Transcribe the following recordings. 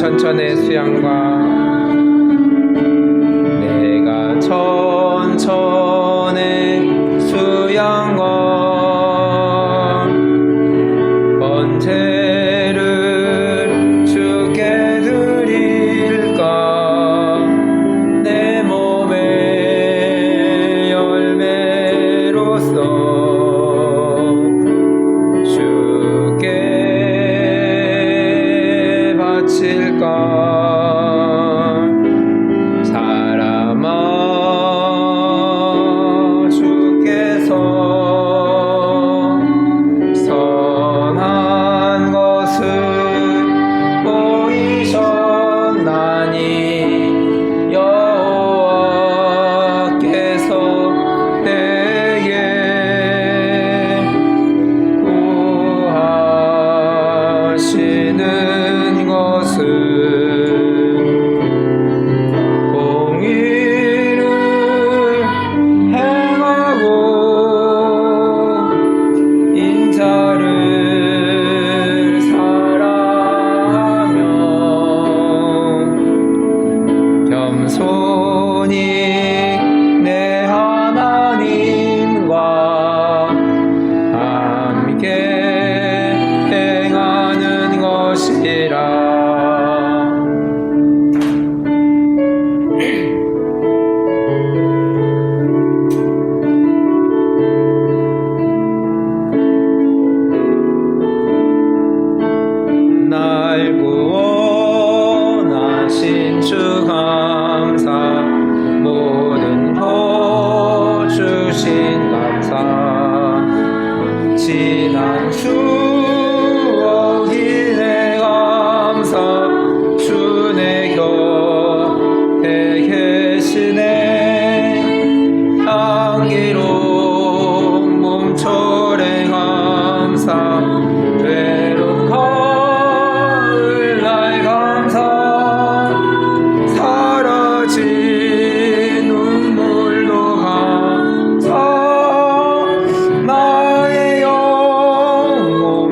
천천의 수양과 내가 천천의 수양과 번제를 주께 드릴까 내 몸의 열매로서 주께 바칠까 사람아 주께서 선한 것을 보이셨나니 여호와께서 내게 구하시는 것은 공의를 행하고 인자를 사랑하며 겸손히 내 하나님과 함께 행하는 것이라. 날 구원하신 주 감사 모든 복 주신 감사 지난 추억이 내 감사 주 내 곁에 계시네 향기로운 몸초래 감사 외로운 가을날 감사 사라진 눈물도 감사 나의 영혼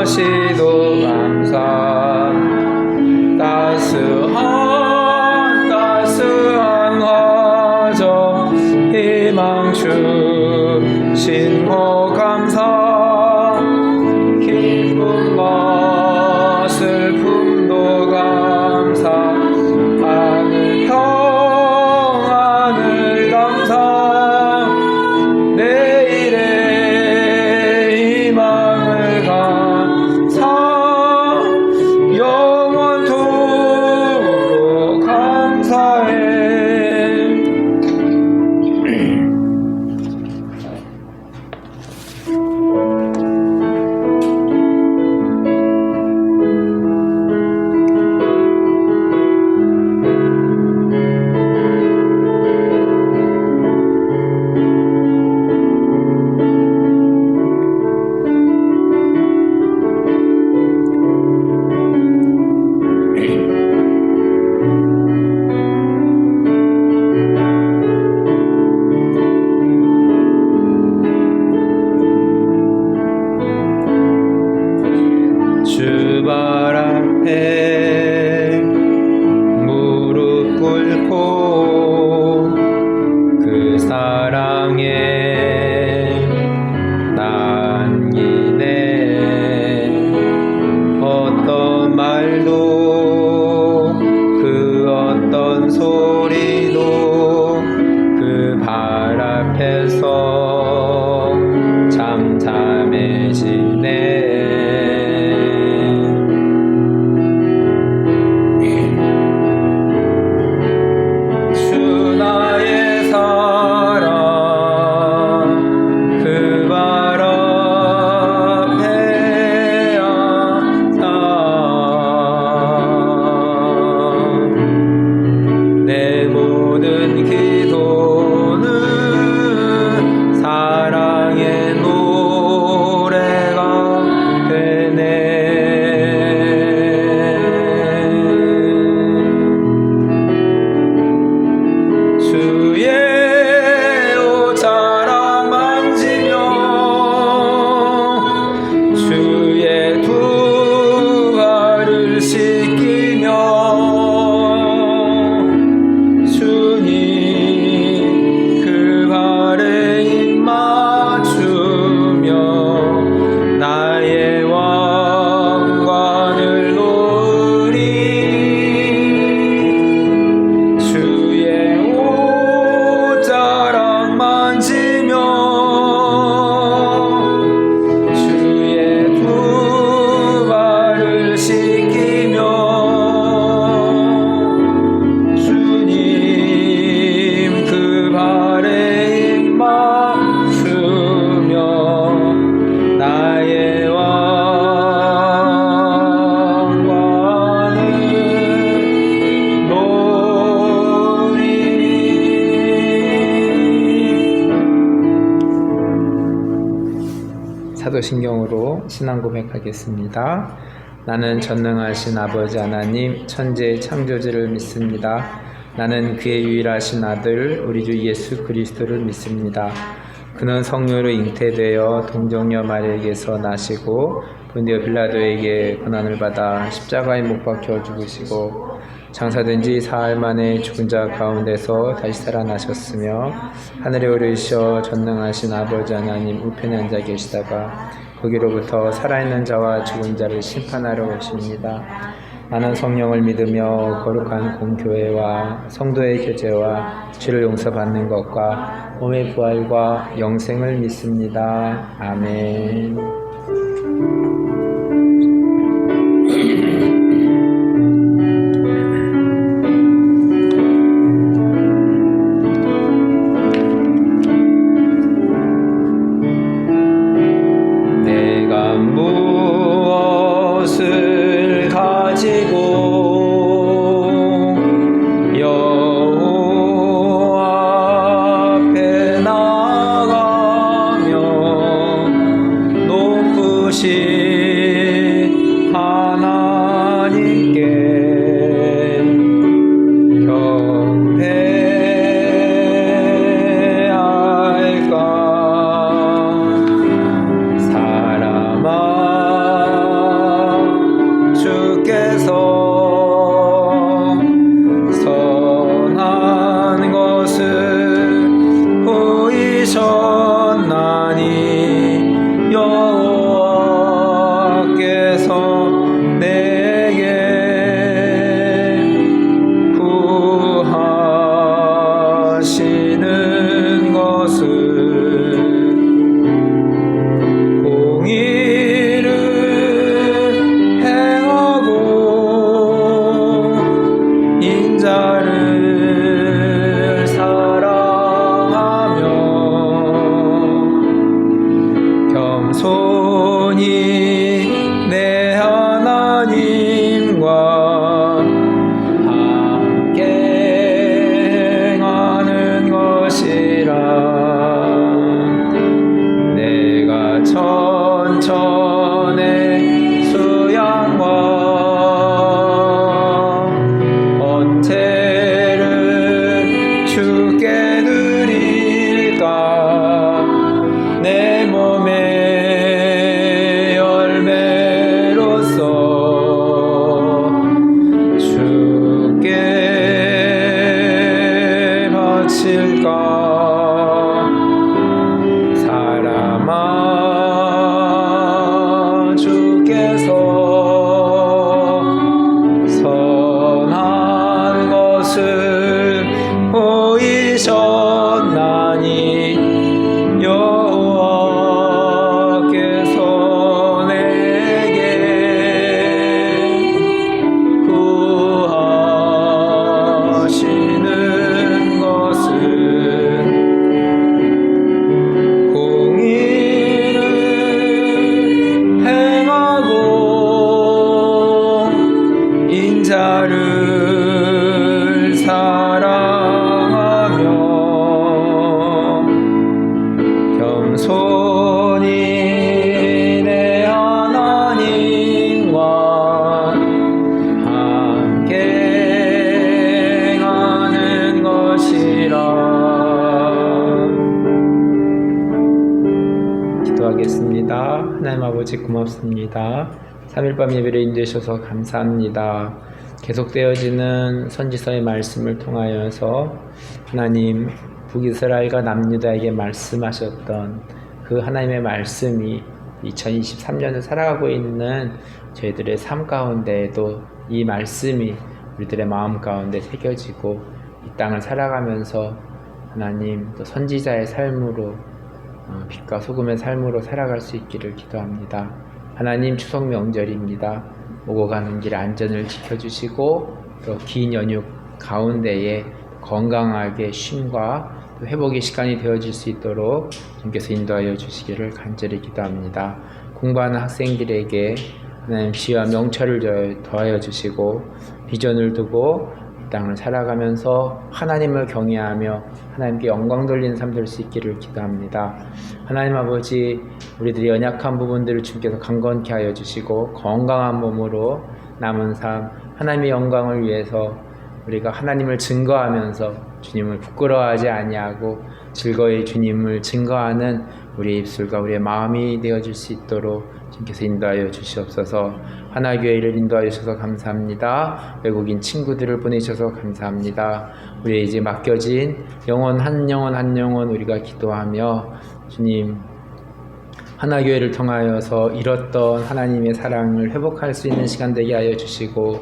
시도 감사 따스한 화정 희망 주신 거 감사 기쁨과 슬픔도 감사 하늘 평안을 감사 내일의 희망을 감사 영원토록 감사해. 주발 앞에 무릎 꿇고 그 사랑에 남기네 어떤 말도 그 어떤 소리도 그 발 앞에서 잠잠해지네. 모든 기도는 사랑의 노래가 되네. 주의 옷자락 만지며 주의 두 발을 씻기며 사도신경으로 신앙 고백하겠습니다. 나는 전능하신 아버지 하나님 천지의 창조주를 믿습니다. 나는 그의 유일하신 아들 우리 주 예수 그리스도를 믿습니다. 그는 성령으로 잉태되어 동정녀 마리아에게서 나시고 본디오 빌라도에게 고난을 받아 십자가에 못 박혀 죽으시고 장사된 지 사흘 만에 죽은 자 가운데서 다시 살아나셨으며 하늘에 오르시어 전능하신 아버지 하나님 우편에 앉아 계시다가 거기로부터 살아있는 자와 죽은 자를 심판하러 오십니다. 나는 성령을 믿으며 거룩한 공교회와 성도의 교제와 죄를 용서받는 것과 몸의 부활과 영생을 믿습니다. 아멘. 무엇을 가지고 여호와 앞에 나가며 주께서 선한 것을 보이셨나니 여호와께서 내게 구하시는 것은 공의를 행하고 인자를 사랑하며 겸손히 내 하나님과 함께 행하는 것이라. 기도하겠습니다. 하나님 아버지 고맙습니다. 3일밤 예배를 인도해주셔서 감사합니다. 계속되어지는 선지서의 말씀을 통하여서 하나님 북이스라엘과 남유다에게 말씀하셨던 그 하나님의 말씀이 2023년을 살아가고 있는 저희들의 삶 가운데에도 이 말씀이 우리들의 마음 가운데 새겨지고 이 땅을 살아가면서 하나님 또 선지자의 삶으로 빛과 소금의 삶으로 살아갈 수 있기를 기도합니다. 하나님 추석 명절입니다. 오고 가는 길 안전을 지켜주시고 또 긴 연휴 가운데에 건강하게 쉼과 또 회복의 시간이 되어질 수 있도록 주님께서 인도하여 주시기를 간절히 기도합니다. 공부하는 학생들에게 하나님 지혜와 명철을 더하여 주시고 비전을 두고 이 땅을 살아가면서 하나님을 경외하며 하나님께 영광 돌리는 삶 될 수 있기를 기도합니다. 하나님 아버지, 우리들이 연약한 부분들을 주님께서 강건케 하여 주시고 건강한 몸으로 남은 삶 하나님의 영광을 위해서 우리가 하나님을 증거하면서 주님을 부끄러워하지 아니하고 즐거이 주님을 증거하는 우리의 입술과 우리의 마음이 되어질 수 있도록 주님께서 인도하여 주시옵소서. 하나교회를 인도하여 주셔서 감사합니다. 외국인 친구들을 보내주셔서 감사합니다. 우리의 이제 맡겨진 영혼 한 영혼 우리가 기도하며 주님 하나교회를 통하여서 잃었던 하나님의 사랑을 회복할 수 있는 시간 되게 하여 주시고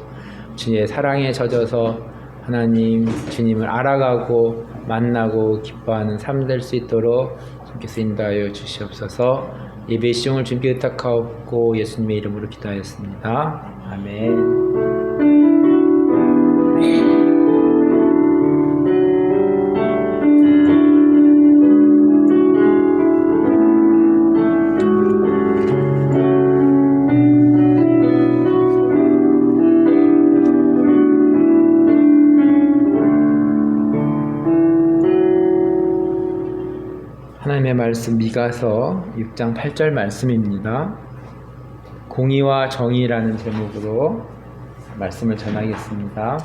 주님의 사랑에 젖어서 하나님 주님을 알아가고 만나고 기뻐하는 삶 될 수 있도록 주님께서 인도하여 주시옵소서. 예배 시종을 주님께 의탁하옵고 예수님의 이름으로 기도하였습니다. 아멘. 하나님의 말씀 미가서 6장 8절 말씀입니다. 공의와 정의라는 제목으로 말씀을 전하겠습니다.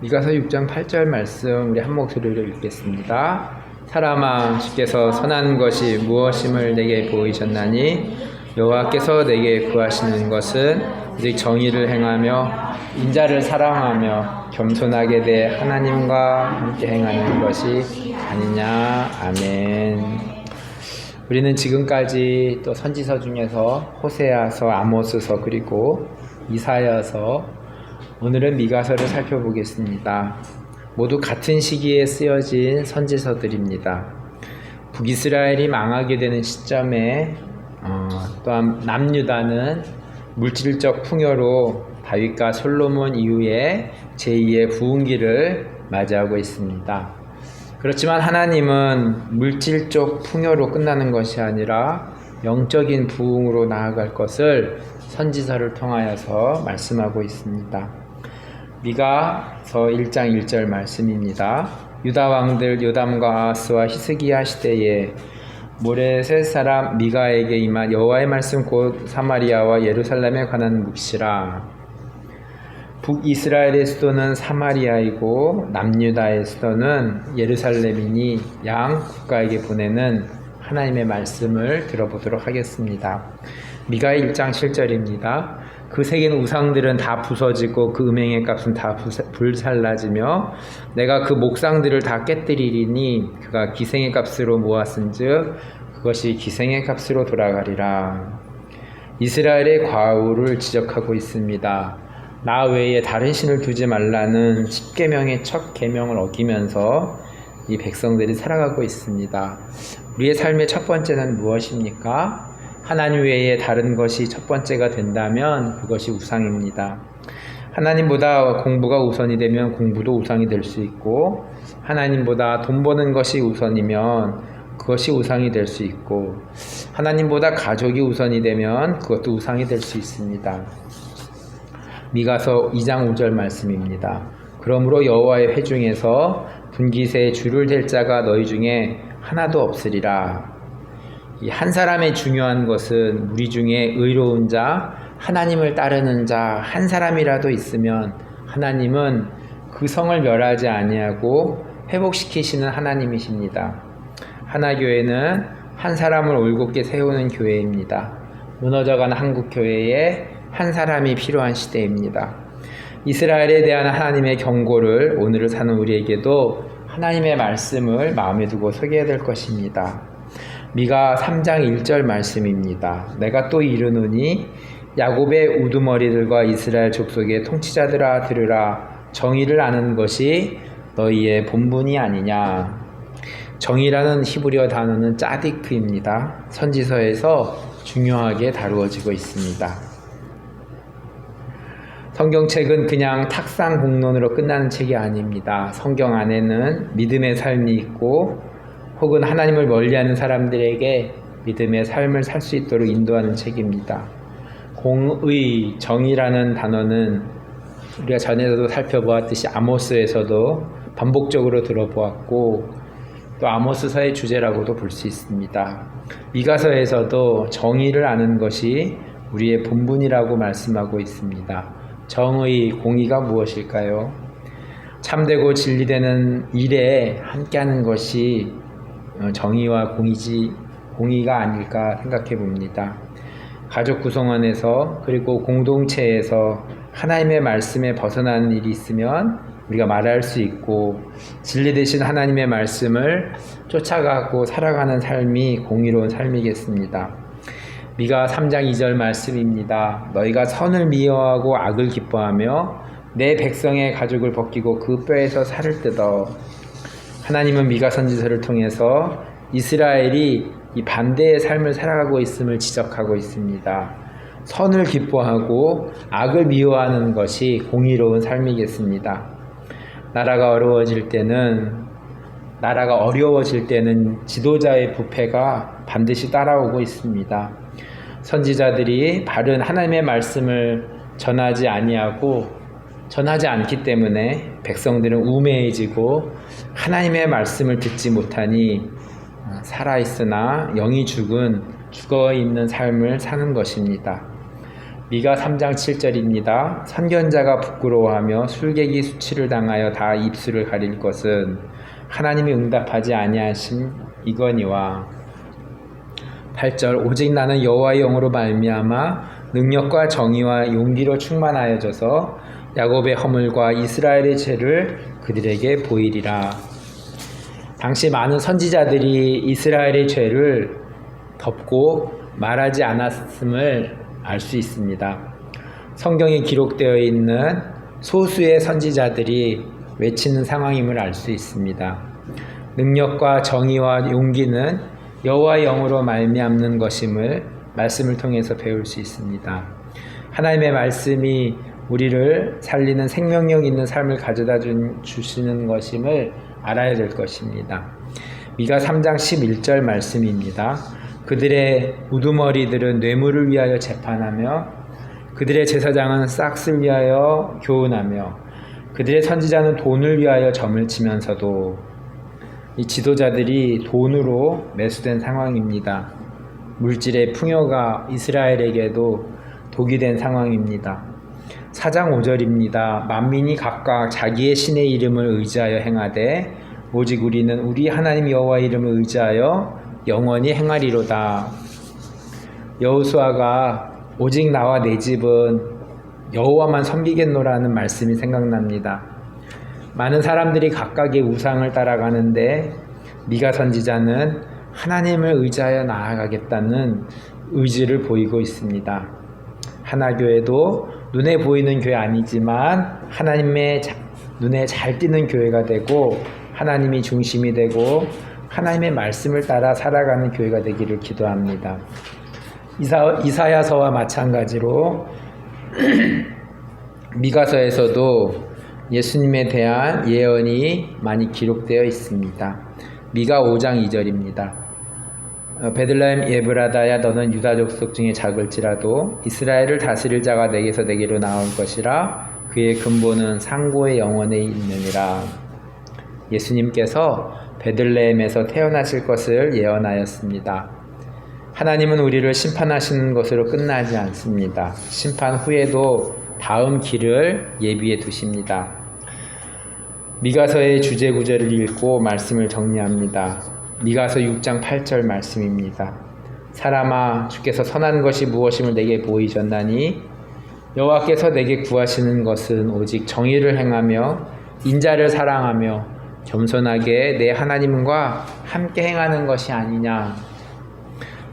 미가서 6장 8절 말씀 우리 한 목소리로 읽겠습니다. 사람아, 주께서 선한 것이 무엇임을 내게 보이셨나니 여호와께서 내게 구하시는 것은 오직 정의를 행하며 인자를 사랑하며 겸손하게 대 하나님과 함께 행하는 것이 아니냐. 아멘. 우리는 지금까지 또 선지서 중에서 호세아서, 아모스서, 그리고 이사야서, 오늘은 미가서를 살펴보겠습니다. 모두 같은 시기에 쓰여진 선지서들입니다. 북이스라엘이 망하게 되는 시점에 또한 남유다는 물질적 풍요로 다윗과 솔로몬 이후에 제2의 부흥기를 맞이하고 있습니다. 그렇지만 하나님은 물질적 풍요로 끝나는 것이 아니라 영적인 부흥으로 나아갈 것을 선지서를 통하여서 말씀하고 있습니다. 미가서 1장 1절 말씀입니다. 유다 왕들 요담과 아하스와 히스기야 시대에 모레셋 사람 미가에게 임한 여호와의 말씀 곧 사마리아와 예루살렘에 관한 묵시라. 북이스라엘의 수도는 사마리아이고 남유다의 수도는 예루살렘이니 양 국가에게 보내는 하나님의 말씀을 들어보도록 하겠습니다. 미가 1장 7절입니다. 그 새긴 우상들은 다 부서지고 그 음행의 값은 다 불살라지며 내가 그 목상들을 다 깨뜨리리니 그가 기생의 값으로 모았은즉 그것이 기생의 값으로 돌아가리라. 이스라엘의 과오를 지적하고 있습니다. 나 외에 다른 신을 두지 말라는 10계명의 첫 계명을 어기면서 이 백성들이 살아가고 있습니다. 우리의 삶의 첫 번째는 무엇입니까? 하나님 외에 다른 것이 첫 번째가 된다면 그것이 우상입니다. 하나님보다 공부가 우선이 되면 공부도 우상이 될 수 있고, 하나님보다 돈 버는 것이 우선이면 그것이 우상이 될 수 있고, 하나님보다 가족이 우선이 되면 그것도 우상이 될 수 있습니다. 미가서 2장 5절 말씀입니다. 그러므로 여호와의 회중에서 분깃에 줄을 댈 자가 너희 중에 하나도 없으리라. 이 한 사람의 중요한 것은 우리 중에 의로운 자, 하나님을 따르는 자 한 사람이라도 있으면 하나님은 그 성을 멸하지 아니하고 회복시키시는 하나님이십니다. 하나교회는 한 사람을 올곧게 세우는 교회입니다. 무너져가는 한국교회에 한 사람이 필요한 시대입니다. 이스라엘에 대한 하나님의 경고를 오늘을 사는 우리에게도 하나님의 말씀을 마음에 두고 소개해야 될 것입니다. 미가 3장 1절 말씀입니다. 내가 또 이르노니 야곱의 우두머리들과 이스라엘 족속의 통치자들아 들으라. 정의를 아는 것이 너희의 본분이 아니냐. 정의라는 히브리어 단어는 짜디크입니다. 선지서에서 중요하게 다루어지고 있습니다. 성경책은 그냥 탁상 공론으로 끝나는 책이 아닙니다. 성경 안에는 믿음의 삶이 있고 혹은 하나님을 멀리하는 사람들에게 믿음의 삶을 살 수 있도록 인도하는 책입니다. 공의, 정의라는 단어는 우리가 전에도 살펴보았듯이 아모스에서도 반복적으로 들어보았고 또 아모스서의 주제라고도 볼 수 있습니다. 미가서에서도 정의를 아는 것이 우리의 본분이라고 말씀하고 있습니다. 정의, 공의가 무엇일까요? 참되고 진리되는 일에 함께하는 것이 정의와 공의가 아닐까 생각해 봅니다. 가족 구성원에서 그리고 공동체에서 하나님의 말씀에 벗어나는 일이 있으면 우리가 말할 수 있고 진리 되신 하나님의 말씀을 쫓아가고 살아가는 삶이 공의로운 삶이겠습니다. 미가 3장 2절 말씀입니다. 너희가 선을 미워하고 악을 기뻐하며 내 백성의 가죽을 벗기고 그 뼈에서 살을 뜯어. 하나님은 미가 선지서를 통해서 이스라엘이 이 반대의 삶을 살아가고 있음을 지적하고 있습니다. 선을 기뻐하고 악을 미워하는 것이 공의로운 삶이겠습니다. 나라가 어려워질 때는 지도자의 부패가 반드시 따라오고 있습니다. 선지자들이 바른 하나님의 말씀을 전하지 않기 때문에 백성들은 우매해지고 하나님의 말씀을 듣지 못하니 살아있으나 영이 죽어있는 삶을 사는 것입니다. 미가 3장 7절입니다. 선견자가 부끄러워하며 술객이 수치를 당하여 다 입술을 가릴 것은 하나님이 응답하지 아니하신 이거니와. 8절 오직 나는 여호와의 영으로 말미암아 능력과 정의와 용기로 충만하여져서 야곱의 허물과 이스라엘의 죄를 그들에게 보이리라. 당시 많은 선지자들이 이스라엘의 죄를 덮고 말하지 않았음을 알 수 있습니다. 성경에 기록되어 있는 소수의 선지자들이 외치는 상황임을 알 수 있습니다. 능력과 정의와 용기는 여호와의 영으로 말미암는 것임을 말씀을 통해서 배울 수 있습니다. 하나님의 말씀이 우리를 살리는 생명력 있는 삶을 가져다 주시는 것임을 알아야 될 것입니다. 미가 3장 11절 말씀입니다. 그들의 우두머리들은 뇌물을 위하여 재판하며 그들의 제사장은 싹스를 위하여 교훈하며 그들의 선지자는 돈을 위하여 점을 치면서도. 이 지도자들이 돈으로 매수된 상황입니다. 물질의 풍요가 이스라엘에게도 독이 된 상황입니다. 4장 5절입니다. 만민이 각각 자기의 신의 이름을 의지하여 행하되 오직 우리는 우리 하나님 여호와의 이름을 의지하여 영원히 행하리로다. 여호수아가 오직 나와 내 집은 여호와만 섬기겠노라는 말씀이 생각납니다. 많은 사람들이 각각의 우상을 따라가는데 미가 선지자는 하나님을 의지하여 나아가겠다는 의지를 보이고 있습니다. 하나교회도 눈에 보이는 교회 아니지만 하나님의 눈에 잘 띄는 교회가 되고 하나님이 중심이 되고 하나님의 말씀을 따라 살아가는 교회가 되기를 기도합니다. 이사야서와 마찬가지로 미가서에서도 예수님에 대한 예언이 많이 기록되어 있습니다. 미가 5장 2절입니다. 베들레헴 예브라다야 너는 유다 족속 중에 작을지라도 이스라엘을 다스릴 자가 내게서 내게로 나올 것이라 그의 근본은 상고의 영원에 있느니라. 예수님께서 베들레헴에서 태어나실 것을 예언하였습니다. 하나님은 우리를 심판하시는 것으로 끝나지 않습니다. 심판 후에도 다음 길을 예비해 두십니다. 미가서의 주제 구절을 읽고 말씀을 정리합니다. 미가서 6장 8절 말씀입니다. 사람아 주께서 선한 것이 무엇임을 내게 보이셨나니 여호와께서 내게 구하시는 것은 오직 정의를 행하며 인자를 사랑하며 겸손하게 내 하나님과 함께 행하는 것이 아니냐.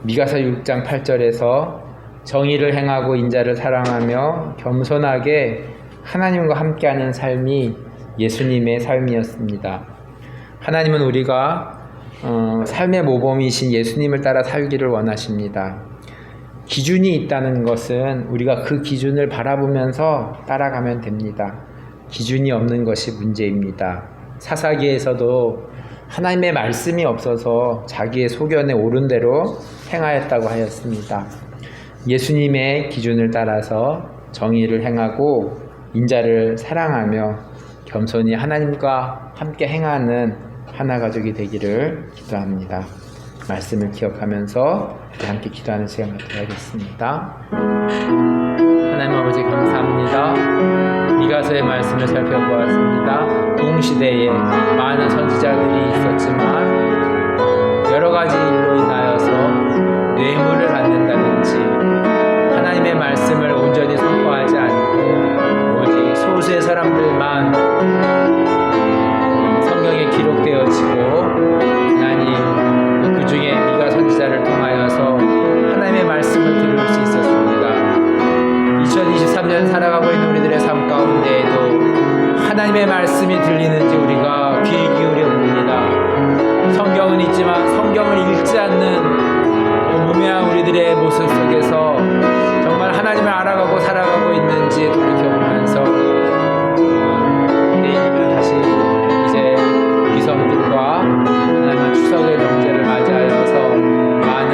미가서 6장 8절에서 정의를 행하고 인자를 사랑하며 겸손하게 하나님과 함께하는 삶이 예수님의 삶이었습니다. 하나님은 우리가 삶의 모범이신 예수님을 따라 살기를 원하십니다. 기준이 있다는 것은 우리가 그 기준을 바라보면서 따라가면 됩니다. 기준이 없는 것이 문제입니다. 사사기에서도 하나님의 말씀이 없어서 자기의 소견에 옳은 대로 행하였다고 하였습니다. 예수님의 기준을 따라서 정의를 행하고 인자를 사랑하며 겸손히 하나님과 함께 행하는 하나 가족이 되기를 기도합니다. 말씀을 기억하면서 함께 기도하는 시간 갖도록 하겠습니다. 하나님 아버지 감사합니다. 미가서의 말씀을 살펴보았습니다. 동시대에 많은 선지자들이 있었지만 여러 가지 일로 인하여서 뇌물을 받는다든지 하나님의 말씀을 온전히 선포하지 않고 오직 소수의 사람들만 성경에 기록되어지고 하나님 그 중에 미가 선지자를 통하여서 하나님의 말씀을 들을 수 있었습니다. 2023년 살아가고 있는 우리들의 삶 가운데에도 하나님의 말씀이 들리는지 우리가 귀 기울여 봅니다. 성경은 있지만 성경을 읽지 않는 무매한 우리들의 모습 속에서 정말 하나님을 알아가고 살아가고 있는지 돌이켜보면서 내일이면 다시 이제 위성들과 하나님의 추석의 명제를 맞이하여서 많은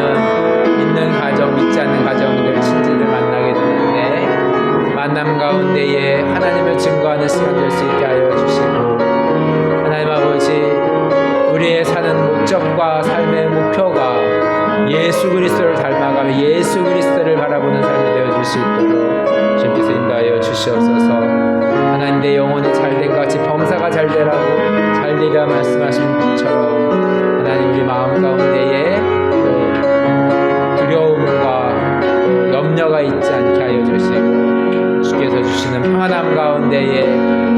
믿는 가정, 믿지 않는 가정들, 친지들 만나게 되는데 만남 가운데에 하나님을 증거하는 시간 될 수 있게 하여 주시고 하나님 아버지 우리의 사는 목적과 삶의 목표가 예수 그리스도를 닮아가며 예수 그리스도를 바라보는 삶이 되어줄 수 있도록 주님께서 인도하여 주시옵소서. 하나님 내 영혼이 잘된 같이 범사가 잘되리라 말씀하신 것처럼 하나님 우리 마음 가운데에 두려움과 염려가 있지 않게 하여 주시고 주께서 주시는 평안함 가운데에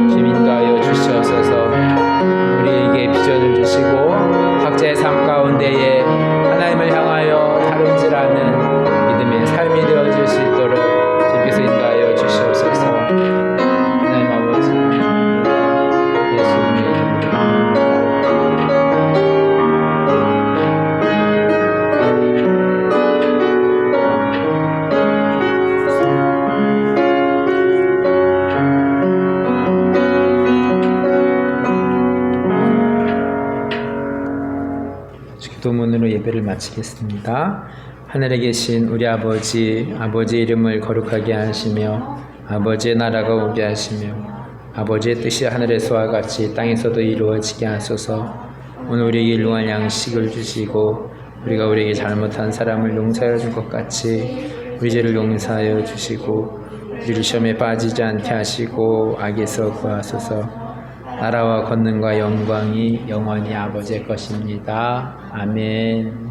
주님 인도하여 주시옵소서. 우리에게 비전을 주시고 각자의 삶 가운데에 하나님을 향하여 다름질하는 믿음의 삶이 되어질 수 있도록 주께서 인도하여 주시옵소서. 하나님 아버지 예수님의 이름으로 기도문으로 예배를 마치겠습니다. 하늘에 계신 우리 아버지, 아버지의 이름을 거룩하게 하시며 아버지의 나라가 오게 하시며 아버지의 뜻이 하늘에서와 같이 땅에서도 이루어지게 하소서. 오늘 우리에게 일용할 양식을 주시고 우리가 우리에게 잘못한 사람을 용서하여 줄 것 같이 우리 죄를 용서하여 주시고 우리를 시험에 빠지지 않게 하시고 악에서 구하소서. 나라와 권능과 영광이 영원히 아버지의 것입니다. 아멘.